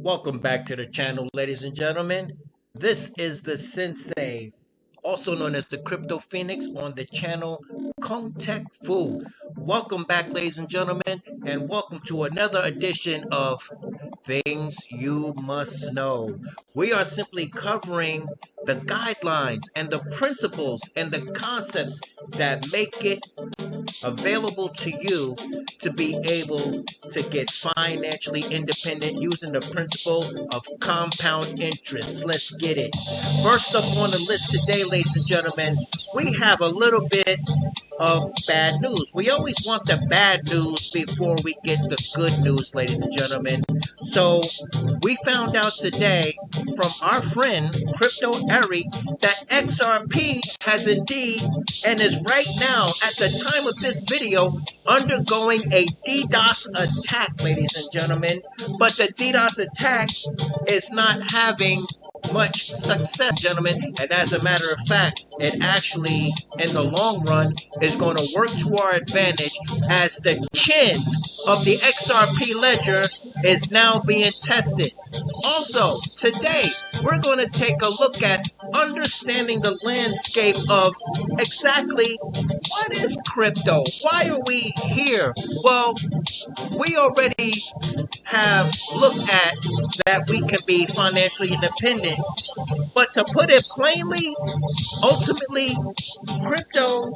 Welcome back to the channel, ladies and gentlemen. This is the Sensei, also known as the Crypto Phoenix, on the channel Kongtech Fu. Welcome back, ladies and gentlemen, and welcome to another edition of Things You Must Know. We are simply covering the guidelines and the principles and the concepts that make it available to you to be able to get financially independent using the principle of compound interest. Let's get it. First up on the list today, ladies and gentlemen, we have a little bit of bad news. We always want the bad news before we get the good news, ladies and gentlemen. So we found out today from our friend Crypto Eri that XRP has indeed and is right now at the time of this video undergoing a DDoS attack, ladies and gentlemen. But the DDoS attack is not having much success, gentlemen, and as a matter of fact, it actually in the long run is going to work to our advantage as the chin of the XRP ledger is now being tested. Also, today we're going to take a look at understanding the landscape of exactly what is crypto? Why are we here? Well, we already have looked at that we can be financially independent. But to put it plainly, ultimately, crypto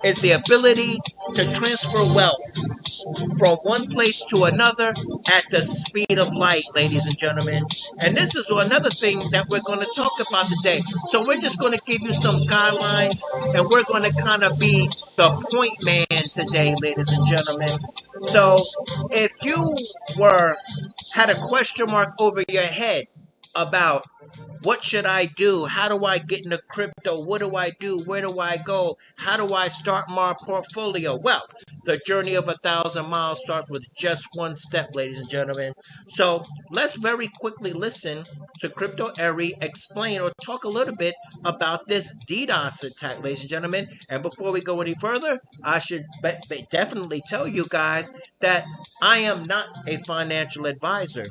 is the ability to transfer wealth from one place to another at the speed of light, ladies and gentlemen. And this is another thing that we're going to talk about today. So we're just going to give you some guidelines and we're going to kind of be the point man today, ladies and gentlemen. So if you had a question mark over your head about what should I do? How do I get into crypto? What do I do? Where do I go? How do I start my portfolio? Well, the journey of 1,000 miles starts with just one step, ladies and gentlemen. So let's very quickly listen to Crypto Eri explain or talk a little bit about this DDoS attack, ladies and gentlemen. And before we go any further, I should definitely tell you guys that I am not a financial advisor.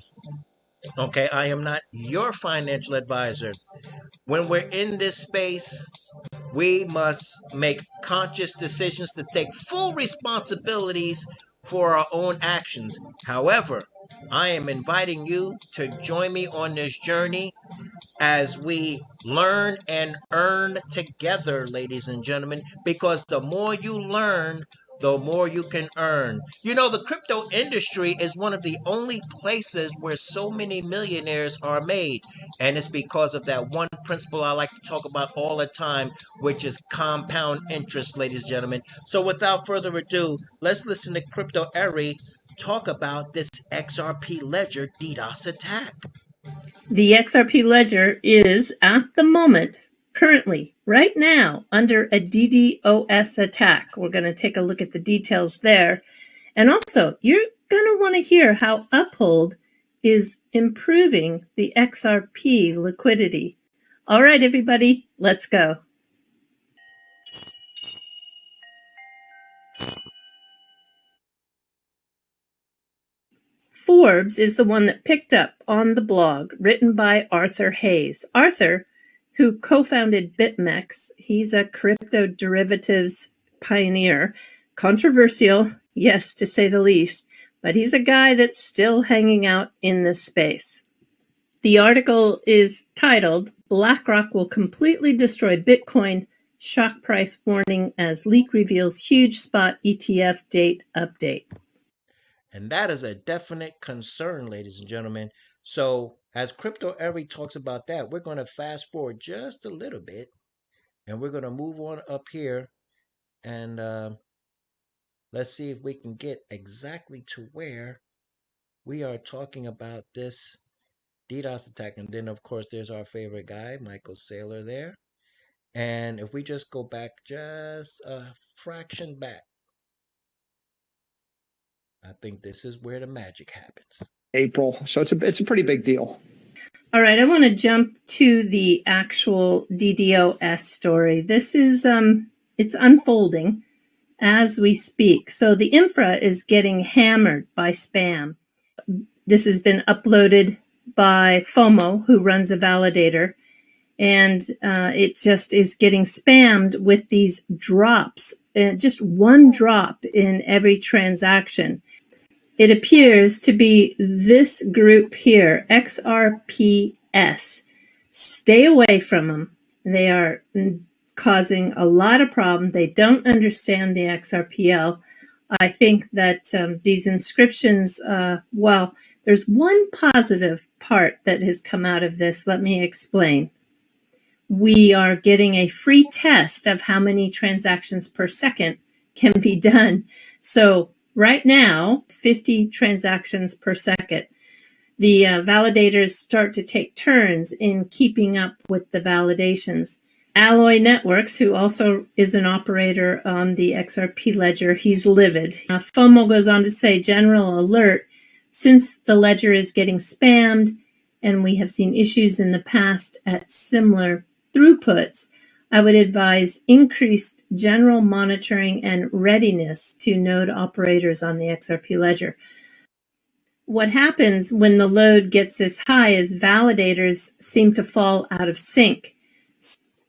Okay, I am not your financial advisor. When we're in this space, we must make conscious decisions to take full responsibilities for our own actions. However, I am inviting you to join me on this journey as we learn and earn together, ladies and gentlemen, because the more you learn, the more you can earn. You know, the crypto industry is one of the only places where so many millionaires are made. And it's because of that one principle I like to talk about all the time, which is compound interest, ladies and gentlemen. So without further ado, let's listen to Crypto Eri talk about this XRP Ledger DDoS attack. The XRP ledger is, at the moment, currently, right now, under a DDoS attack. We're going to take a look at the details there. And also, you're going to want to hear how Uphold is improving the XRP liquidity. All right, everybody, let's go. Forbes is the one that picked up on the blog written by Arthur Hayes. Arthur, who co-founded BitMEX, he's a crypto derivatives pioneer. Controversial, yes, to say the least, but he's a guy that's still hanging out in this space. The article is titled, BlackRock Will Completely Destroy Bitcoin, Shock Price Warning as Leak Reveals Huge Spot ETF Date Update. And that is a definite concern, ladies and gentlemen. So as Crypto Eri talks about that, we're going to fast forward just a little bit. And we're going to move on up here. And let's see if we can get exactly to where we are talking about this DDoS attack. And then, of course, there's our favorite guy, Michael Saylor there. And if we just go back just a fraction back, I think this is where the magic happens. April. So it's a pretty big deal. All right, I want to jump to the actual DDoS story. This is it's unfolding as we speak. So the infra is getting hammered by spam. This has been uploaded by FOMO, who runs a validator, and it just is getting spammed with these drops, just one drop in every transaction. It appears to be this group here, XRPS. Stay away from them. They are causing a lot of problems. They don't understand the XRPL. I think that these inscriptions, well, there's one positive part that has come out of this. Let me explain. We are getting a free test of how many transactions per second can be done. So right now, 50 transactions per second. The validators start to take turns in keeping up with the validations. Alloy Networks, who also is an operator on the XRP ledger, he's livid. FOMO goes on to say, general alert, since the ledger is getting spammed and we have seen issues in the past at similar throughputs, I would advise increased general monitoring and readiness to node operators on the XRP ledger. What happens when the load gets this high is validators seem to fall out of sync.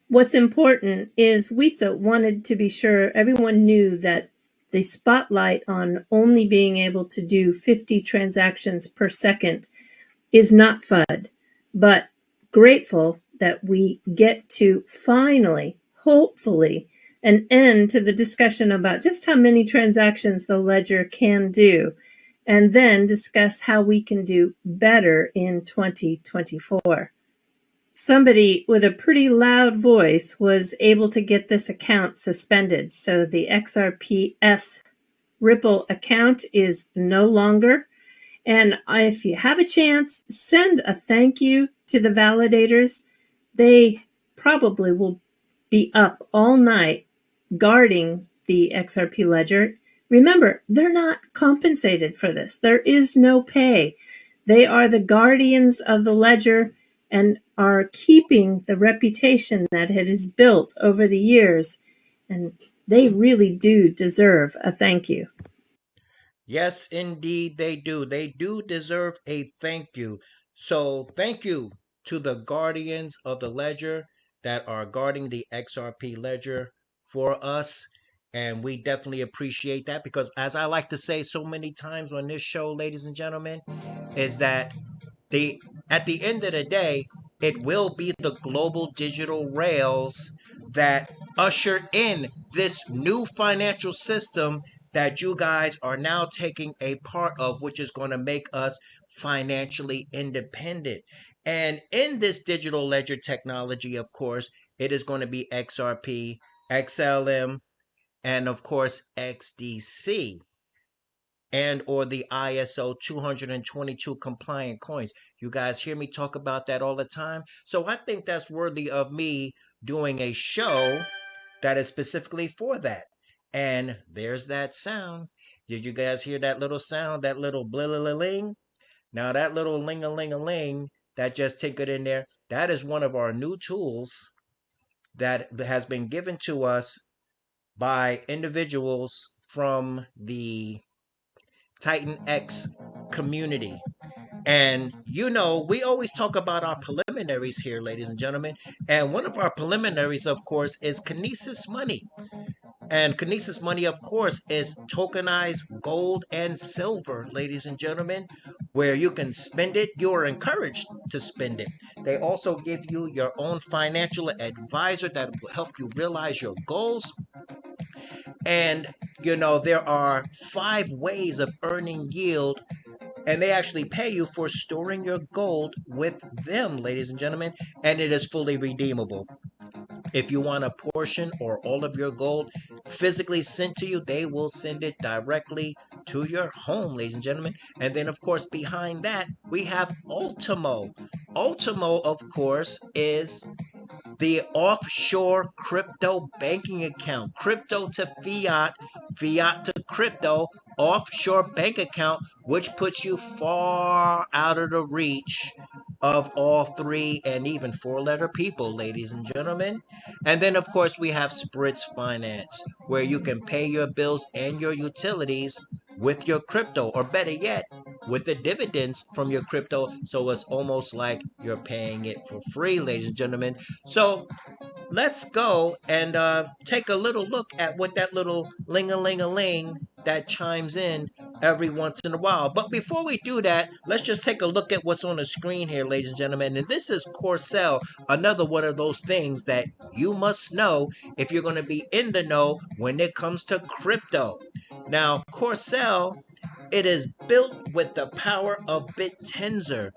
What's important is WITSA wanted to be sure everyone knew that the spotlight on only being able to do 50 transactions per second is not FUD, but grateful that we get to finally, hopefully, an end to the discussion about just how many transactions the ledger can do, and then discuss how we can do better in 2024. Somebody with a pretty loud voice was able to get this account suspended. So the XRPS Ripple account is no longer. And if you have a chance, send a thank you to the validators. They probably will be up all night guarding the XRP ledger. Remember, they're not compensated for this. There is no pay. They are the guardians of the ledger and are keeping the reputation that it has built over the years. And they really do deserve a thank you. Yes, indeed, they do. They do deserve a thank you. So, thank you to the guardians of the ledger that are guarding the XRP ledger for us. And we definitely appreciate that because, as I like to say so many times on this show, ladies and gentlemen, is that the at the end of the day, it will be the global digital rails that usher in this new financial system that you guys are now taking a part of, which is going to make us financially independent. And in this digital ledger technology, of course, it is going to be XRP, XLM, and of course, XDC and or the ISO 222 compliant coins. You guys hear me talk about that all the time. So I think that's worthy of me doing a show that is specifically for that. And there's that sound. Did you guys hear that little sound, that little bling? Now that little ling-a-ling-a-ling that just tinkered in there, that is one of our new tools that has been given to us by individuals from the Titan X community. And you know, we always talk about our preliminaries here, ladies and gentlemen. And one of our preliminaries, of course, is KINESIS money. And KINESIS money, of course, is tokenized gold and silver, ladies and gentlemen, where you can spend it. You are encouraged to spend it. They also give you your own financial advisor that will help you realize your goals. And, you know, there are 5 ways of earning yield, and they actually pay you for storing your gold with them, ladies and gentlemen, and it is fully redeemable. If you want a portion or all of your gold physically sent to you, they will send it directly to your home, ladies and gentlemen. And then, of course, behind that, we have ULTIMO. ULTIMO, of course, is the offshore crypto banking account, crypto to fiat, fiat to crypto, offshore bank account, which puts you far out of the reach of all 3 and even 4-letter people, ladies and gentlemen. And then, of course, we have SPRITZ Finance, where you can pay your bills and your utilities with your crypto, or better yet, with the dividends from your crypto. So it's almost like you're paying it for free, ladies and gentlemen. So let's go and take a little look at what that little ling-a-ling-a-ling that chimes in every once in a while. But before we do that, let's just take a look at what's on the screen here, ladies and gentlemen. And this is Corcel, another one of those things that you must know if you're going to be in the know when it comes to crypto. Now, Corcel, it is built with the power of BitTensor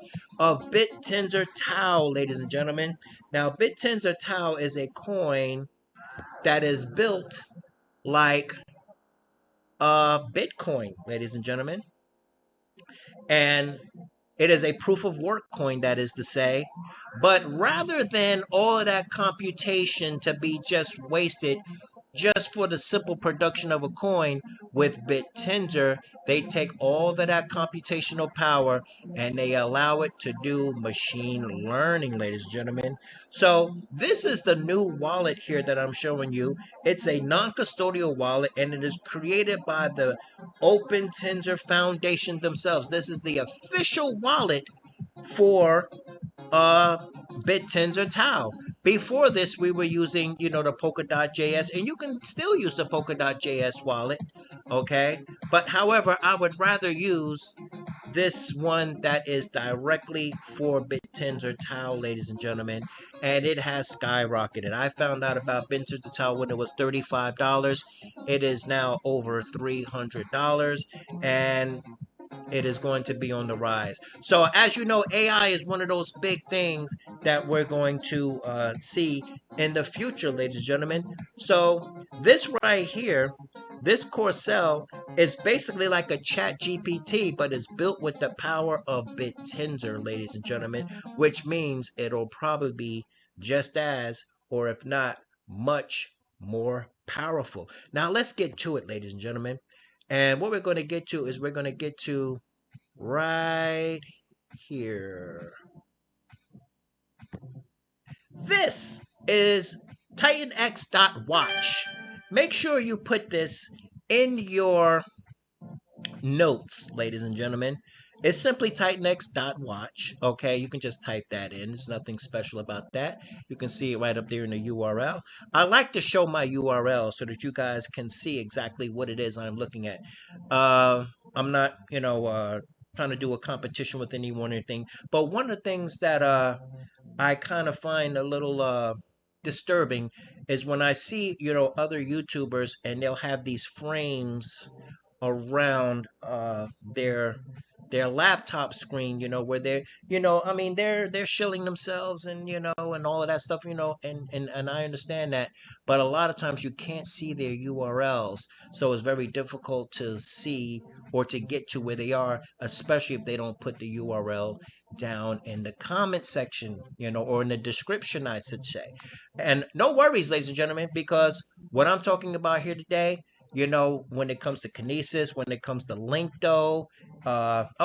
Tau, ladies and gentlemen. Now, BitTensor Tau is a coin that is built like Bitcoin, ladies and gentlemen. And it is a proof of work coin, that is to say. But rather than all of that computation to be just wasted just for the simple production of a coin, with BitTensor, they take all of that computational power and they allow it to do machine learning, ladies and gentlemen. So this is the new wallet here that I'm showing you. It's a non-custodial wallet, and it is created by the Open Tensor Foundation themselves. This is the official wallet for BitTensor Tau. Before this, we were using, the Polkadot.js, and you can still use the Polkadot.js wallet, okay? But however, I would rather use this one that is directly for BitTensor Tau, ladies and gentlemen, and it has skyrocketed. I found out about BitTensor Tau when it was $35. It is now over $300, and it is going to be on the rise. So as you know, AI is one of those big things that we're going to see in the future, ladies and gentlemen. So this right here, this Corcel, is basically like a chat GPT, but it's built with the power of BitTensor, ladies and gentlemen, which means it'll probably be just as, or if not, much more powerful. Now let's get to it, ladies and gentlemen. And what we're going to get to is we're going to get to right here. This is TitanX.watch. Make sure you put this in your notes, ladies and gentlemen. It's simply TitanX.watch. Okay, you can just type that in. There's nothing special about that. You can see it right up there in the URL. I like to show my URL so that you guys can see exactly what it is I'm looking at. I'm not, trying to do a competition with anyone or anything. But one of the things that I kind of find a little disturbing is when I see, other YouTubers and they'll have these frames around their laptop screen, where they're, I mean, they're shilling themselves and, and all of that stuff, and I understand that, but a lot of times you can't see their URLs, so it's very difficult to see or to get to where they are, especially if they don't put the URL down in the comment section, or in the description, I should say. And no worries, ladies and gentlemen, because what I'm talking about here today, when it comes to KINESIS, when it comes to LINQTO,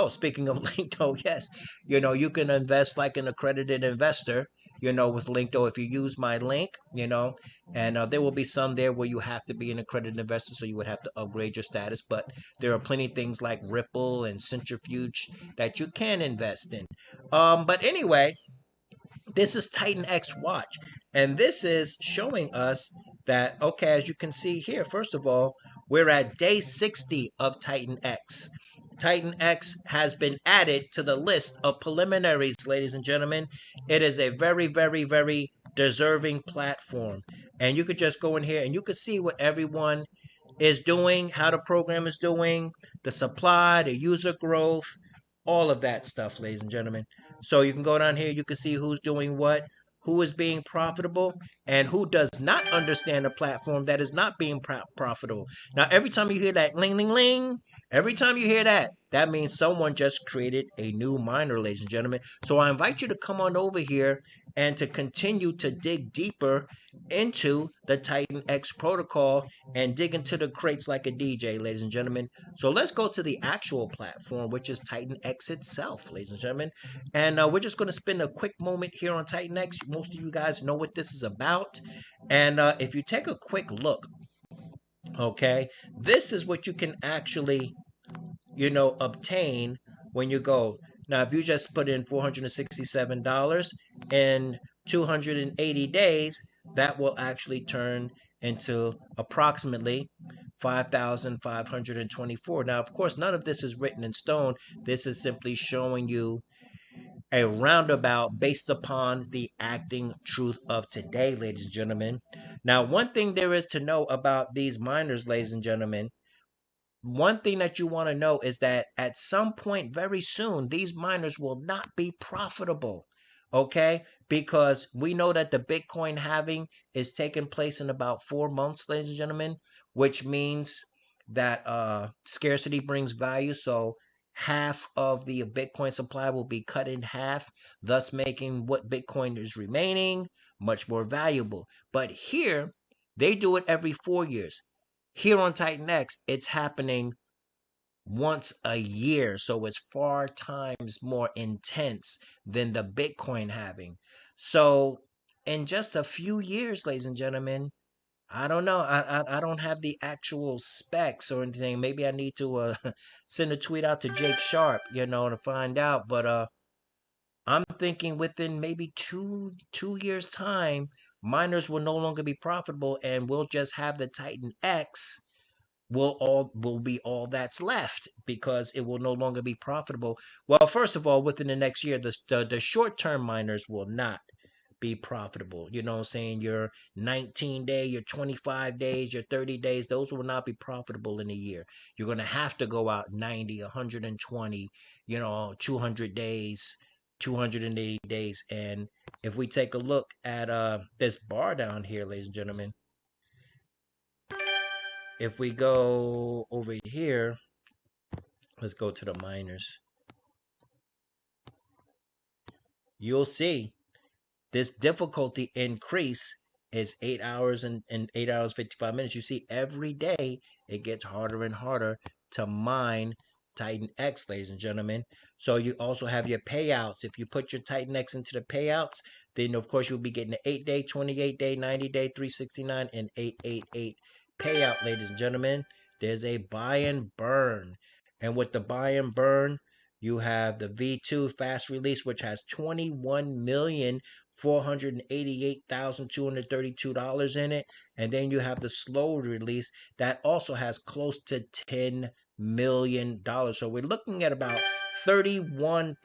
speaking of LINQTO, yes, you can invest like an accredited investor, with LINQTO if you use my link, and there will be some there where you have to be an accredited investor, so you would have to upgrade your status, but there are plenty of things like Ripple and Centrifuge that you can invest in. But anyway, this is TitanX Watch, and this is showing us that, okay, as you can see here, first of all, we're at day 60 of TitanX. TitanX has been added to the list of preliminaries, ladies and gentlemen. It is a very, very, very deserving platform. And you could just go in here and you could see what everyone is doing, how the program is doing, the supply, the user growth, all of that stuff, ladies and gentlemen. So you can go down here, you can see who's doing what, who is being profitable, and who does not understand the platform that is not being profitable. Now, every time you hear that ling, ling, ling, every time you hear that, that means someone just created a new miner, ladies and gentlemen. So I invite you to come on over here and to continue to dig deeper into the TitanX protocol and dig into the crates like a DJ, ladies and gentlemen. So let's go to the actual platform, which is TitanX itself, ladies and gentlemen. And we're just going to spend a quick moment here on TitanX. Most of you guys know what this is about. And if you take a quick look, okay, this is what you can actually, obtain when you go. Now, if you just put in $467 in 280 days, that will actually turn into approximately 5,524. Now, of course, none of this is written in stone. This is simply showing you a roundabout based upon the acting truth of today, ladies and gentlemen. Now, one thing there is to know about these miners, ladies and gentlemen, one thing that you want to know is that at some point very soon, these miners will not be profitable. Okay? Because we know that the Bitcoin halving is taking place in about 4 months, ladies and gentlemen, which means that scarcity brings value. So half of the Bitcoin supply will be cut in half, thus making what Bitcoin is remaining much more valuable. But here, they do it every 4 years. Here on Titan X, it's happening once a year, so it's 4 times more intense than the Bitcoin halving. So, in just a few years, ladies and gentlemen, I don't know. I don't have the actual specs or anything. Maybe I need to send a tweet out to Jake Sharp, to find out. But I'm thinking within maybe two years time, miners will no longer be profitable, and we'll just have the Titan X will be all that's left because it will no longer be profitable. Well, first of all, within the next year, the short term miners will not be profitable. You know what I'm saying? Your 19-day, your 25 days, your 30 days, those will not be profitable in a year. You're going to have to go out 90, 120, 200 days, 280 days. And if we take a look at this bar down here, ladies and gentlemen, if we go over here, let's go to the miners. You'll see this difficulty increase is 8 hours and 8 hours 55 minutes. You see every day it gets harder and harder to mine Titan X, ladies and gentlemen. So you also have your payouts. If you put your Titan X into the payouts, then of course you'll be getting the 8-day, 28-day, 90-day, 369, and 888 payout, ladies and gentlemen. There's a buy and burn. And with the buy and burn, you have the V2 fast release, which has 21,488,232 in it. And then you have the slow release that also has close to $10 million. So we're looking at about $31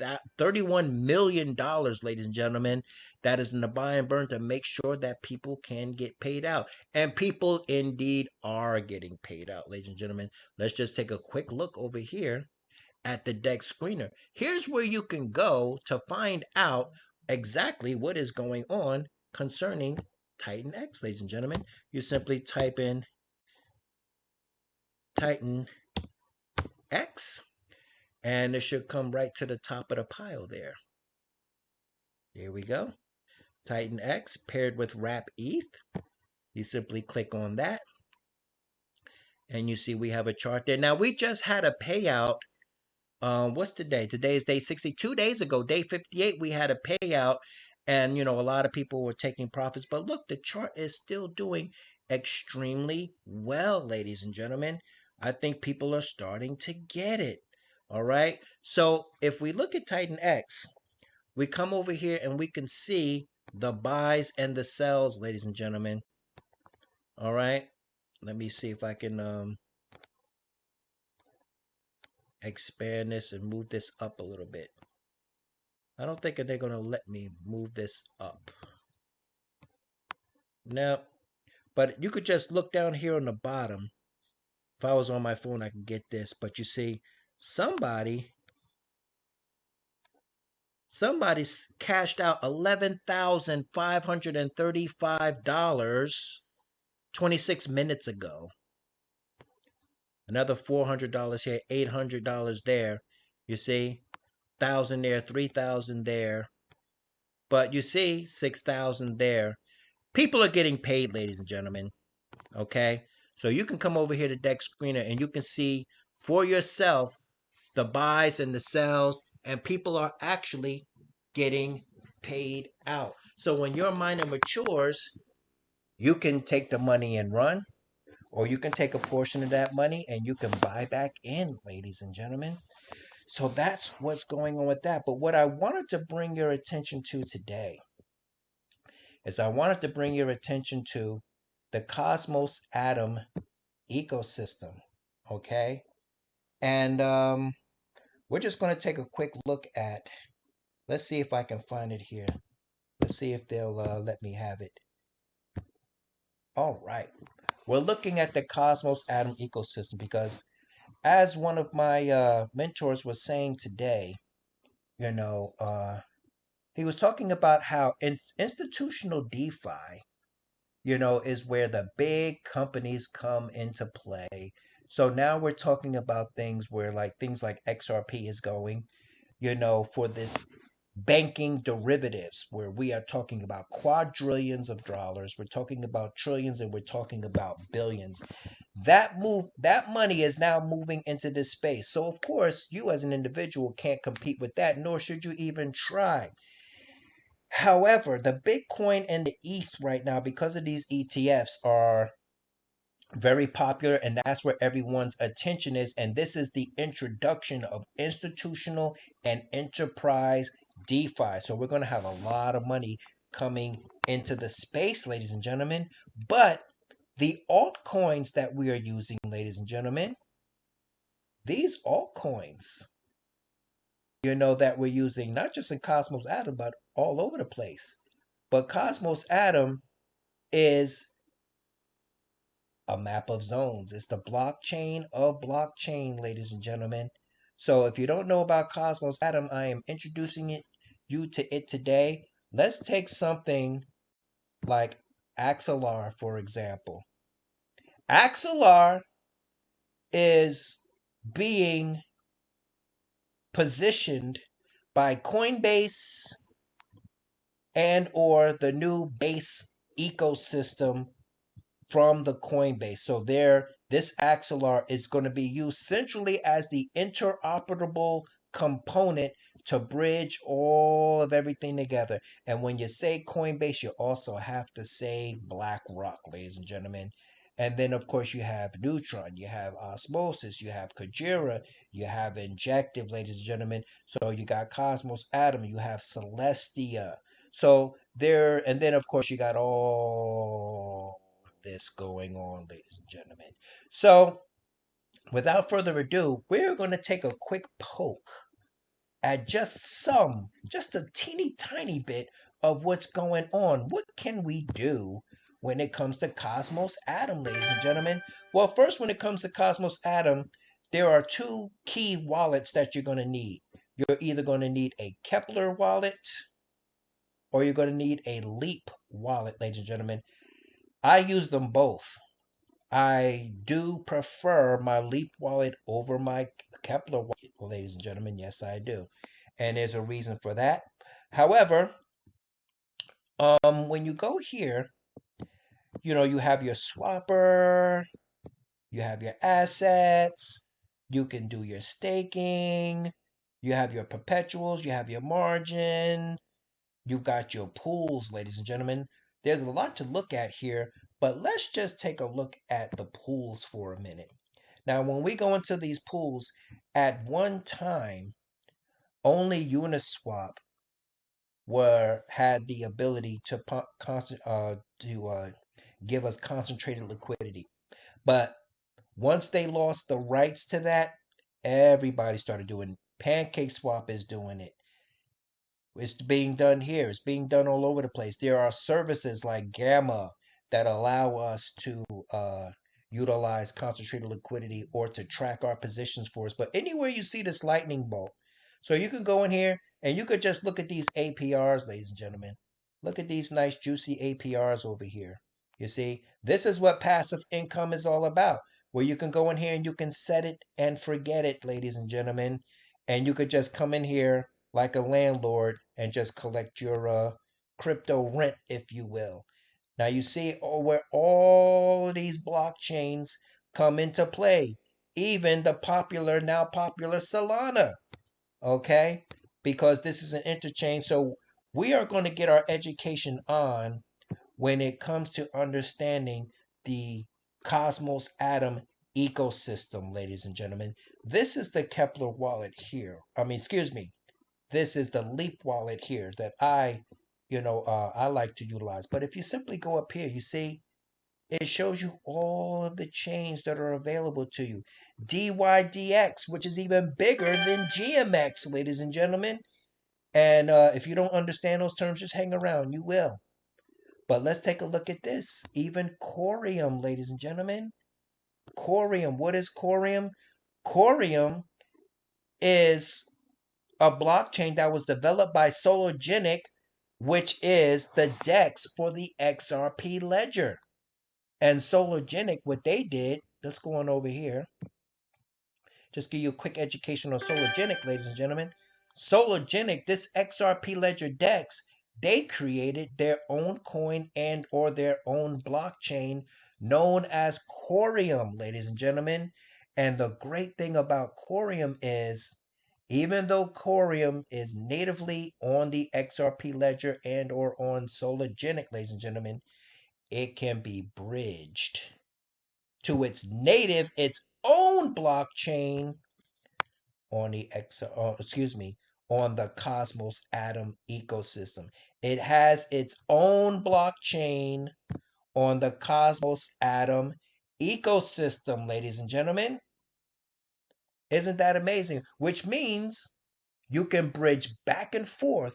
million, ladies and gentlemen, that is in the buy and burn to make sure that people can get paid out. And people indeed are getting paid out, ladies and gentlemen. Let's just take a quick look over here at the deck screener. Here's where you can go to find out exactly what is going on concerning Titan X, ladies and gentlemen. You simply type in Titan X, and it should come right to the top of the pile there. Here we go. Titan X paired with Wrap ETH. You simply click on that, and you see we have a chart there. Now, we just had a payout. What's today? Today is day 62 days ago, day 58, we had a payout, and a lot of people were taking profits. But look, the chart is still doing extremely well, ladies and gentlemen. I think people are starting to get it. All right. So if we look at Titan X, we come over here and we can see the buys and the sells, ladies and gentlemen. All right. Let me see if I can expand this and move this up a little bit. I don't think they're going to let me move this up. Now, but you could just look down here on the bottom. If I was on my phone, I could get this. But you see, somebody's cashed out $11,535 26 minutes ago. Another $400 here, $800 there. You see, 1,000 there, 3,000 there. But you see, 6,000 there. People are getting paid, ladies and gentlemen. Okay? So you can come over here to Deck Screener and you can see for yourself the buys and the sells, and people are actually getting paid out. So when your miner matures, you can take the money and run, or you can take a portion of that money and you can buy back in, ladies and gentlemen. So that's what's going on with that. But what I wanted to bring your attention to today is I wanted to bring your attention to the Cosmos Atom ecosystem. Okay. And we're just going to take a quick look at, let's see if I can find it here. Let's see if they'll let me have it. All right. We're looking at the Cosmos Atom ecosystem because, as one of my mentors was saying today, you know, he was talking about how institutional DeFi, is where the big companies come into play. So now we're talking about things where, like, things like XRP is going, for this banking derivatives, where we are talking about quadrillions of dollars, we're talking about trillions, and we're talking about billions. That money is now moving into this space. So of course, you as an individual can't compete with that, nor should you even try. However, the Bitcoin and the ETH right now, because of these ETFs, are very popular, and that's where everyone's attention is. And this is the introduction of institutional and enterprise DeFi. So we're going to have a lot of money coming into the space, ladies and gentlemen. But the altcoins that we are using, ladies and gentlemen, these altcoins, that we're using, not just in Cosmos Atom, but all over the place. But Cosmos Atom is a map of zones. It's the blockchain of blockchain, ladies and gentlemen. So if you don't know about Cosmos Atom, I am introducing you to it today. Let's take something like Axelar, for example. Axelar is being positioned by Coinbase and or the new base ecosystem from the Coinbase. So this Axelar is going to be used centrally as the interoperable component to bridge all of everything together. And when you say Coinbase, you also have to say BlackRock, ladies and gentlemen. And then, of course, you have Neutron, you have Osmosis, you have Kujira, you have Injective, ladies and gentlemen. So you got Cosmos Atom, you have Celestia. So there, and then, of course, you got all this going on, ladies and gentlemen. So without further ado, we're going to take a quick poke at just a teeny tiny bit of what's going on. What can we do when it comes to Cosmos Atom, ladies and gentlemen? Well, first, when it comes to Cosmos Atom, there are two key wallets that you're going to need. You're either going to need a Kepler wallet or you're going to need a Leap wallet, ladies and gentlemen. I use them both. I do prefer my Leap wallet over my Kepler wallet, ladies and gentlemen. Yes, I do. And there's a reason for that. However, when you go here, you have your swapper, you have your assets, you can do your staking, you have your perpetuals, you have your margin, you've got your pools, ladies and gentlemen. There's a lot to look at here, but let's just take a look at the pools for a minute. Now, when we go into these pools, at one time, only Uniswap had the ability to give us concentrated liquidity. But once they lost the rights to that, everybody started doing it. PancakeSwap is doing it. It's being done here. It's being done all over the place. There are services like Gamma that allow us to utilize concentrated liquidity or to track our positions for us. But anywhere you see this lightning bolt, so you can go in here and you could just look at these APRs, ladies and gentlemen. Look at these nice juicy APRs over here. You see, this is what passive income is all about, where you can go in here and you can set it and forget it, ladies and gentlemen. And you could just come in here like a landlord and just collect your crypto rent, if you will. Now you see where all these blockchains come into play, even the now popular Solana, okay? Because this is an interchange. So we are going to get our education on when it comes to understanding the Cosmos Atom ecosystem, ladies and gentlemen. This is the Kepler wallet here. Excuse me. This is the Leap wallet here that I like to utilize. But if you simply go up here, you see it shows you all of the chains that are available to you. DYDX, which is even bigger than GMX, ladies and gentlemen. And if you don't understand those terms, just hang around. You will. But let's take a look at this. Even Corium, ladies and gentlemen. Corium. What is Corium? Corium is a blockchain that was developed by Sologenic, which is the DEX for the XRP ledger. And Sologenic, what they did, let's go on over here. Just give you a quick education on Sologenic, ladies and gentlemen. Sologenic, this XRP ledger DEX, they created their own coin and or their own blockchain known as Corium, ladies and gentlemen. And the great thing about Corium is even though Corium is natively on the XRP ledger and or on Sologenic, ladies and gentlemen, it can be bridged to its own blockchain on on the Cosmos Atom ecosystem. It has its own blockchain on the Cosmos Atom ecosystem, ladies and gentlemen. Isn't that amazing? Which means you can bridge back and forth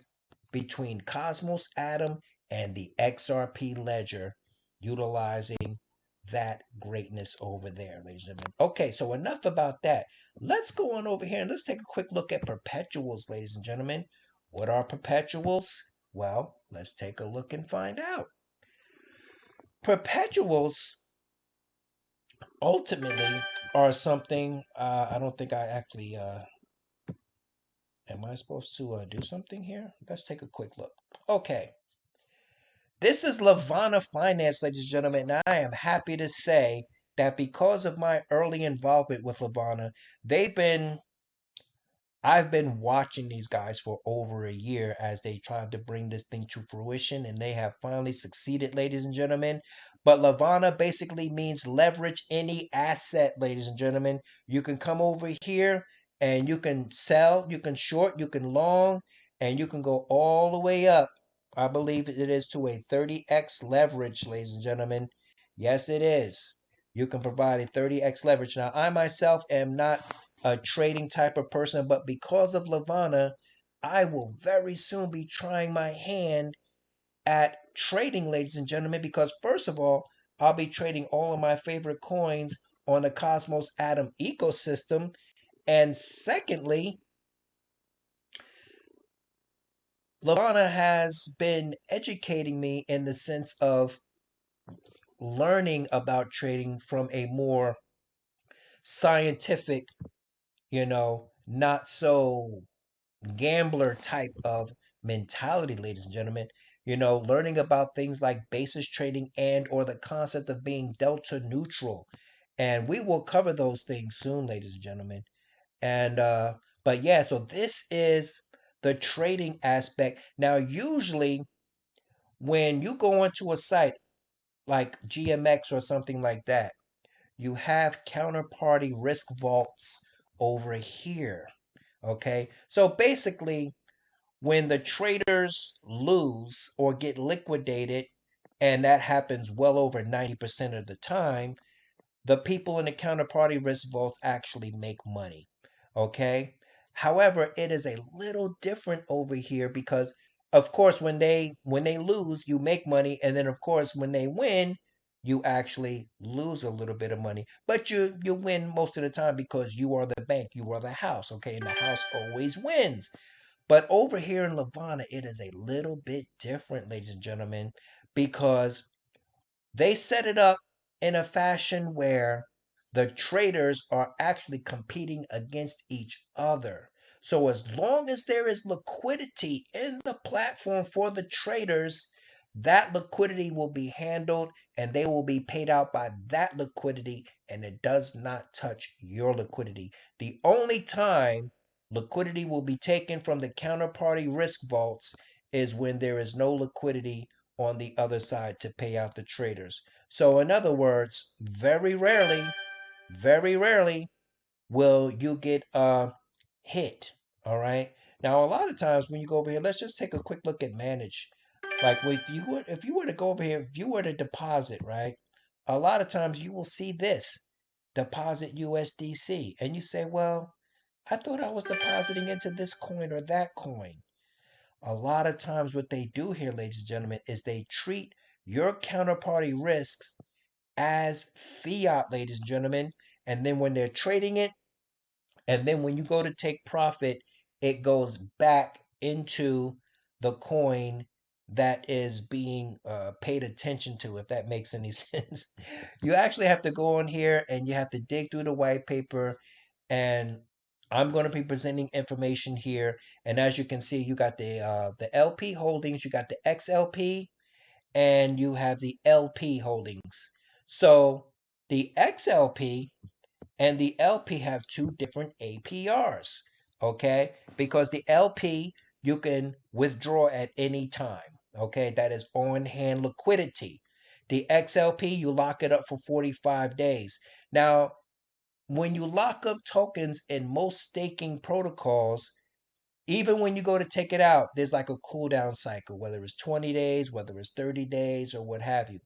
between Cosmos Atom and the XRP ledger utilizing that greatness over there, ladies and gentlemen. Okay, so enough about that. Let's go on over here and let's take a quick look at perpetuals, ladies and gentlemen. What are perpetuals? Well, let's take a look and find out. Perpetuals ultimately are something, I don't think I actually, am I supposed to do something here? Let's take a quick look. Okay. This is Lavana Finance, ladies and gentlemen, and I am happy to say that because of my early involvement with Lavana, I've been watching these guys for over a year as they tried to bring this thing to fruition, and they have finally succeeded, ladies and gentlemen. But Lavana basically means leverage any asset, ladies and gentlemen. You can come over here and you can sell, you can short, you can long, and you can go all the way up. I believe it is to a 30x leverage, ladies and gentlemen. Yes, it is. You can provide a 30x leverage. Now, I myself am not a trading type of person, but because of Lavana, I will very soon be trying my hand at trading, ladies and gentlemen, because first of all, I'll be trading all of my favorite coins on the Cosmos Atom ecosystem. And secondly, Lavana has been educating me in the sense of learning about trading from a more scientific, not so gambler type of mentality, ladies and gentlemen. Learning about things like basis trading and or the concept of being delta neutral. And we will cover those things soon, ladies and gentlemen. And but yeah, so this is the trading aspect. Now, usually when you go onto a site like GMX or something like that, you have counterparty risk vaults over here. Okay. So basically, when the traders lose or get liquidated, and that happens well over 90% of the time, the people in the counterparty risk vaults actually make money. Okay. However, it is a little different over here because of course when they lose, you make money, and then of course when they win, you actually lose a little bit of money. But you win most of the time because you are the bank, you are the house, okay, and the house always wins. But over here in Lavana, it is a little bit different, ladies and gentlemen, because they set it up in a fashion where the traders are actually competing against each other. So as long as there is liquidity in the platform for the traders, that liquidity will be handled and they will be paid out by that liquidity, and it does not touch your liquidity. The only time liquidity will be taken from the counterparty risk vaults is when there is no liquidity on the other side to pay out the traders. So in other words, very rarely will you get a hit. All right. Now, a lot of times when you go over here, let's just take a quick look at manage. Like if you were to go over here, if you were to deposit, right? A lot of times you will see this deposit USDC, and you say, well, I thought I was depositing into this coin or that coin. A lot of times what they do here, ladies and gentlemen, is they treat your counterparty risks as fiat, ladies and gentlemen. And then when they're trading it, and then when you go to take profit, it goes back into the coin that is being paid attention to, if that makes any sense. You actually have to go on here and you have to dig through the white paper, and I'm going to be presenting information here. And as you can see, you got the LP holdings, you got the XLP, and you have the LP holdings. So the XLP and the LP have two different APRs, okay? Because the LP you can withdraw at any time, okay? That is on-hand liquidity. The XLP, you lock it up for 45 days. Now, when you lock up tokens in most staking protocols, even when you go to take it out, there's like a cooldown cycle, whether it's 20 days, whether it's 30 days, or what have you.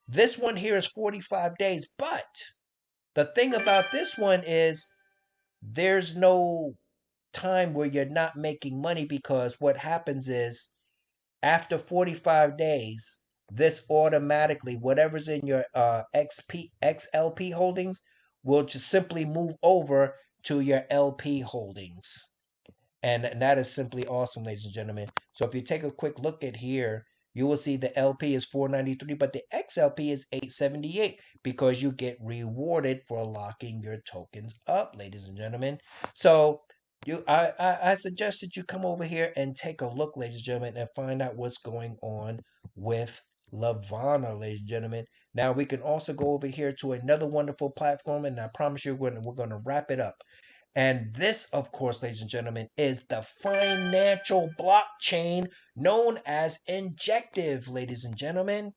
This one here is 45 days, but the thing about this one is there's no time where you're not making money, because what happens is after 45 days, this automatically, whatever's in your XLP holdings will just simply move over to your LP holdings. And that is simply awesome, ladies and gentlemen. So if you take a quick look at here, you will see the LP is 493, but the XLP is 878 because you get rewarded for locking your tokens up, ladies and gentlemen. So I suggest that you come over here and take a look, ladies and gentlemen, and find out what's going on with Lavana, ladies and gentlemen. Now we can also go over here to another wonderful platform, and I promise you we're going to wrap it up. And this, of course, ladies and gentlemen, is the financial blockchain known as Injective, ladies and gentlemen.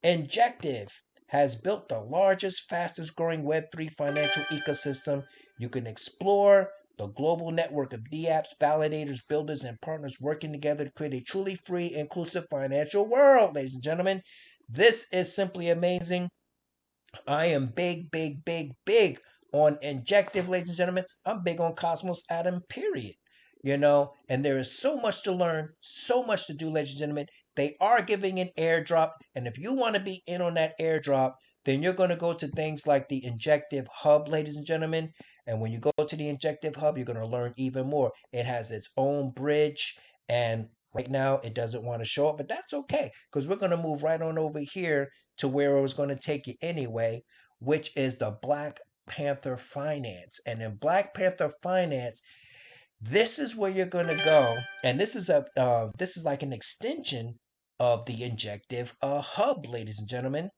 Injective has built the largest, fastest growing Web3 financial ecosystem. You can explore the global network of DApps, validators, builders, and partners working together to create a truly free, inclusive financial world, ladies and gentlemen. This is simply amazing. I am big, big, big, big on Injective, ladies and gentlemen. I'm big on Cosmos Atom, period. And there is so much to learn, so much to do, ladies and gentlemen. They are giving an airdrop, and if you want to be in on that airdrop, then you're going to go to things like the Injective Hub, ladies and gentlemen. And when you go to the Injective Hub, you're going to learn even more. It has its own bridge, and right now it doesn't want to show up, but that's okay, because we're going to move right on over here to where I was going to take you anyway, which is the Black Panther Finance. And in Black Panther Finance, this is where you're going to go, and this is like an extension of the Injective Hub, ladies and gentlemen.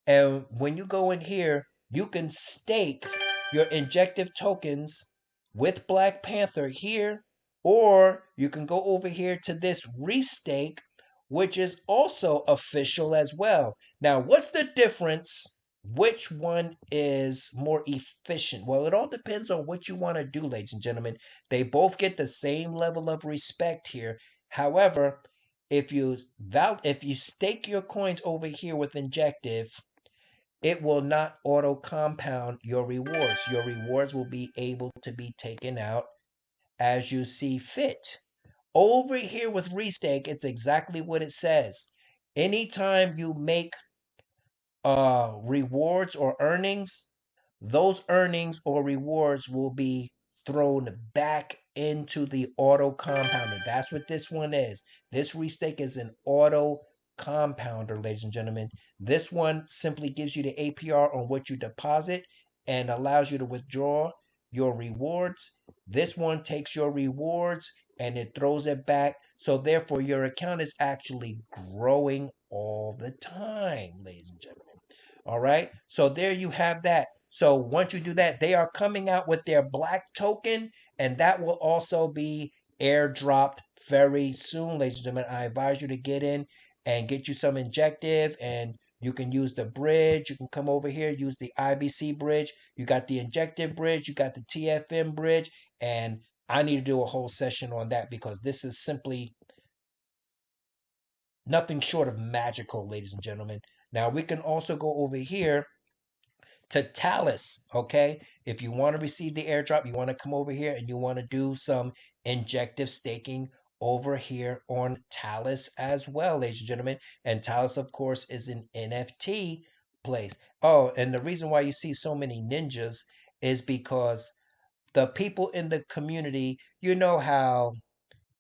And when you go in here, you can stake your Injective tokens with Black Panther here, or you can go over here to this restake, which is also official as well. Now, what's the difference? Which one is more efficient? Well, it all depends on what you want to do, ladies and gentlemen. They both get the same level of respect here. However, if you stake your coins over here with Injective, it will not auto compound your rewards. Your rewards will be able to be taken out as you see fit. Over here with Restake, it's exactly what it says. Anytime you make rewards or earnings, those earnings or rewards will be thrown back into the auto compounder. That's what this one is. This restake is an auto compounder, ladies and gentlemen. This one simply gives you the APR on what you deposit and allows you to withdraw your rewards. This one takes your rewards and it throws it back. So therefore your account is actually growing all the time, ladies and gentlemen. All right. So there you have that. So once you do that, they are coming out with their black token, and that will also be airdropped very soon, ladies and gentlemen. I advise you to get in and get you some Injective and You can use the bridge. You can come over here, use the IBC bridge. You got the injective bridge. You got the TFM bridge. And I need to do a whole session on that because this is simply nothing short of magical, ladies and gentlemen. Now we can also go over here to Talis, okay? If you want to receive the airdrop, you want to come over here and you want to do some injective staking over here on Talis as well, ladies and gentlemen. And Talis, of course, is an NFT place. Oh, and the reason why you see so many ninjas is because the people in the community, you know how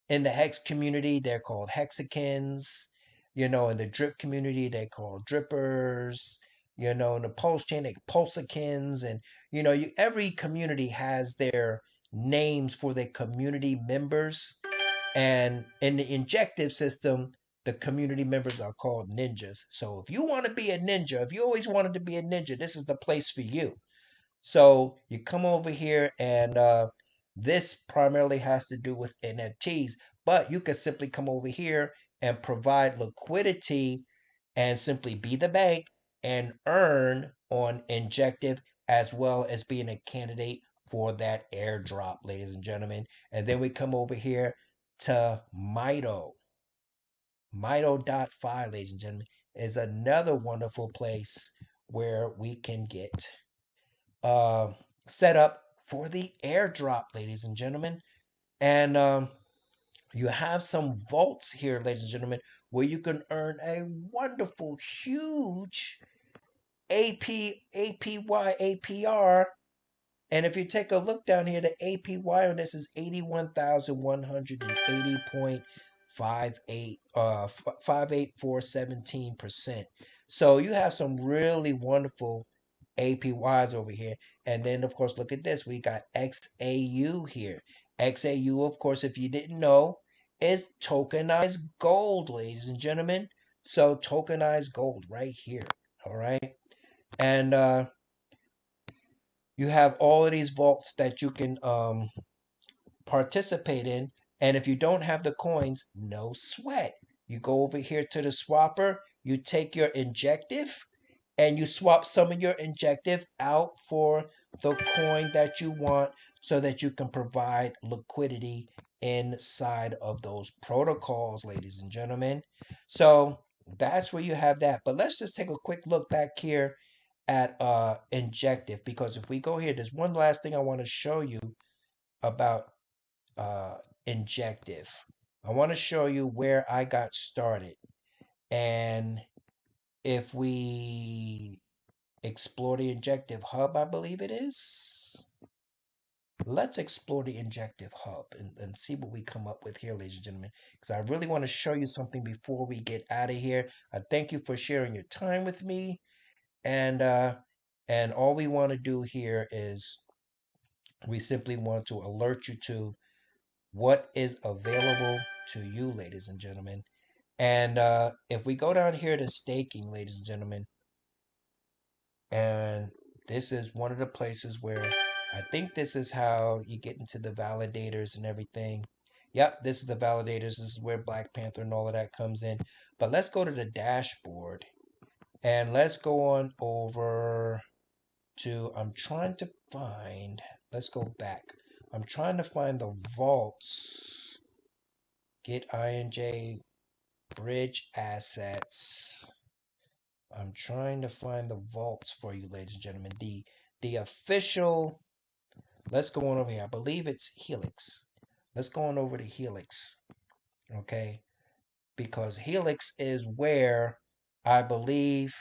in the hex community, they're called hexicans. In the drip community, they're called drippers. In the pulse chain, they pulsicans. And, every community has their names for their community members. And in the injective system, the community members are called ninjas. So if you want to be a ninja, if you always wanted to be a ninja, this is the place for you. So you come over here and this primarily has to do with NFTs, but you can simply come over here and provide liquidity and simply be the bank and earn on Injective as well as being a candidate for that airdrop, ladies and gentlemen. And then we come over here to Mido. Mido.fi, ladies and gentlemen, is another wonderful place where we can get uh, set up for the airdrop, ladies and gentlemen. And you have some vaults here, ladies and gentlemen, where you can earn a wonderful, huge APY, APR. And if you take a look down here, the APY on this is 81,180.58 58417%. So you have some really wonderful APYs over here. And then of course look at this. We got XAU here. XAU, of course, if you didn't know, is tokenized gold, ladies and gentlemen. So tokenized gold right here. All right. And you have all of these vaults that you can participate in. And if you don't have the coins, no sweat. You go over here to the swapper, you take your injective, and you swap some of your injective out for the coin that you want so that you can provide liquidity inside of those protocols, ladies and gentlemen. So that's where you have that. But let's just take a quick look back here at injective, because if we go here, there's one last thing I want to show you about uh, injective. I want to show you where I got started. And if we explore the Injective Hub, I believe it is. Let's explore the Injective Hub and see what we come up with here, ladies and gentlemen, because I really want to show you something before we get out of here. I thank you for sharing your time with me. And all we want to do here is we simply want to alert you to what is available to you, ladies and gentlemen. And if we go down here to staking, ladies and gentlemen, and this is one of the places where I think this is how you get into the validators and everything. Yep, this is the validators. This is where Black Panther and all of that comes in. But let's go to the dashboard and let's go on over to, let's go back. I'm trying to find the vaults. Get INJ bridge assets. I'm trying to find the vaults for you, ladies and gentlemen. The official, let's go on over here. I believe it's Helix. Let's go on over to Helix. Okay. Because Helix is where I believe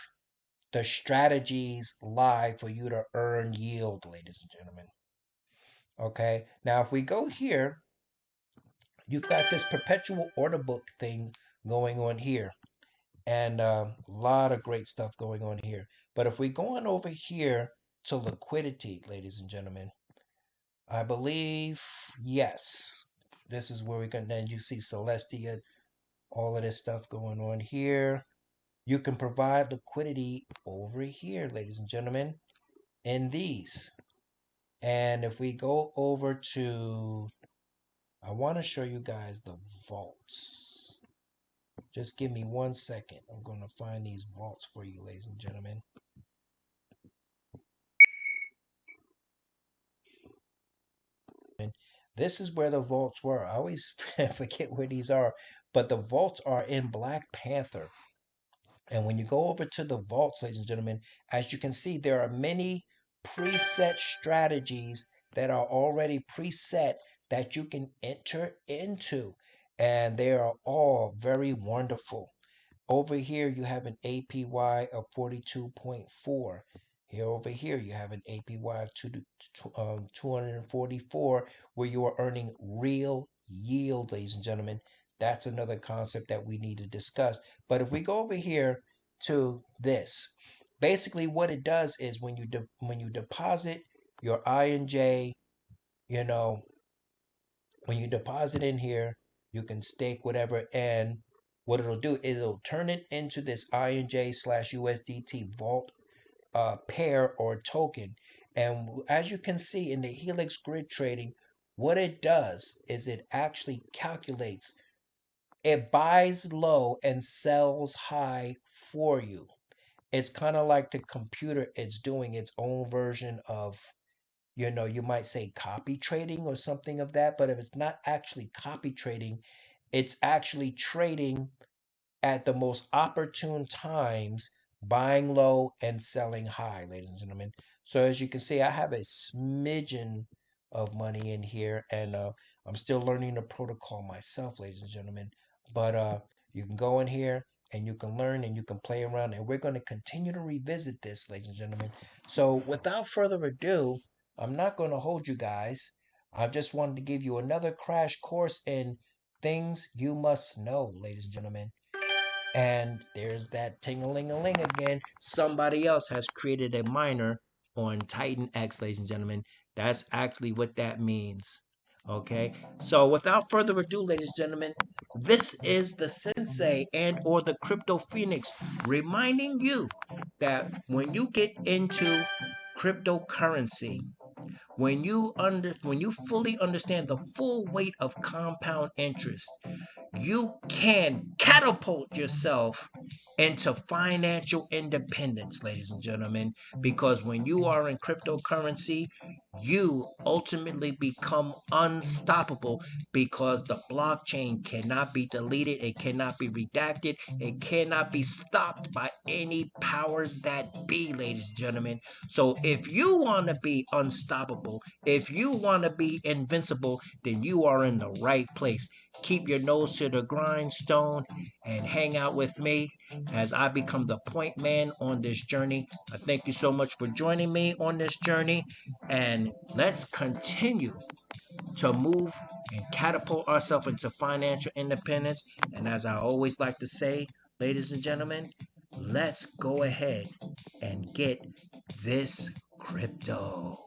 the strategies lie for you to earn yield, ladies and gentlemen. Okay. Now, if we go here, you've got this perpetual order book thing going on here. And a lot of great stuff going on here. But if we go on over here to liquidity, ladies and gentlemen, I believe, yes, this is where we can, then you see Celestia, all of this stuff going on here. You can provide liquidity over here, ladies and gentlemen, in these. And if we go over to, I want to show you guys the vaults. Just give me 1 second. I'm going to find these vaults for you, ladies and gentlemen. And this is where the vaults were. I always forget where these are, but the vaults are in Black Panther. And when you go over to the vaults, ladies and gentlemen, as you can see, there are many preset strategies that are already preset that you can enter into. And they are all very wonderful. Over here, you have an APY of 42.4. Here over here, you have an APY of 244, where you are earning real yield, ladies and gentlemen. That's another concept that we need to discuss. But if we go over here to this, basically what it does is when you deposit your INJ, you know, when you deposit in here, you can stake whatever, and what it'll do is it'll turn it into this INJ/USDT vault pair or token. And as you can see in the Helix grid trading, what it does is it actually calculates, it buys low and sells high for you. It's kind of like the computer, it's doing its own version of, you might say copy trading or something of that, but if it's not actually copy trading, it's actually trading at the most opportune times, buying low and selling high, ladies and gentlemen. So as you can see, I have a smidgen of money in here, and I'm still learning the protocol myself, ladies and gentlemen. But you can go in here and you can learn and you can play around, and we're going to continue to revisit this, ladies and gentlemen. So without further ado, I'm not going to hold you guys. I just wanted to give you another crash course in things you must know, ladies and gentlemen. And there's that ting-a-ling-a-ling again. Somebody else has created a miner on Titan X, ladies and gentlemen. That's actually what that means. Okay, so without further ado, ladies and gentlemen, this is the Sensei and or the Crypto Phoenix reminding you that when you get into cryptocurrency, when you fully understand the full weight of compound interest, you can catapult yourself into financial independence, ladies and gentlemen, because when you are in cryptocurrency, you ultimately become unstoppable because the blockchain cannot be deleted, it cannot be redacted, it cannot be stopped by any powers that be, ladies and gentlemen. So if you want to be unstoppable, if you want to be invincible, then you are in the right place. Keep your nose to the grindstone and hang out with me as I become the point man on this journey. I thank you so much for joining me on this journey, and let's continue to move and catapult ourselves into financial independence. And as I always like to say, ladies and gentlemen, let's go ahead and get this crypto.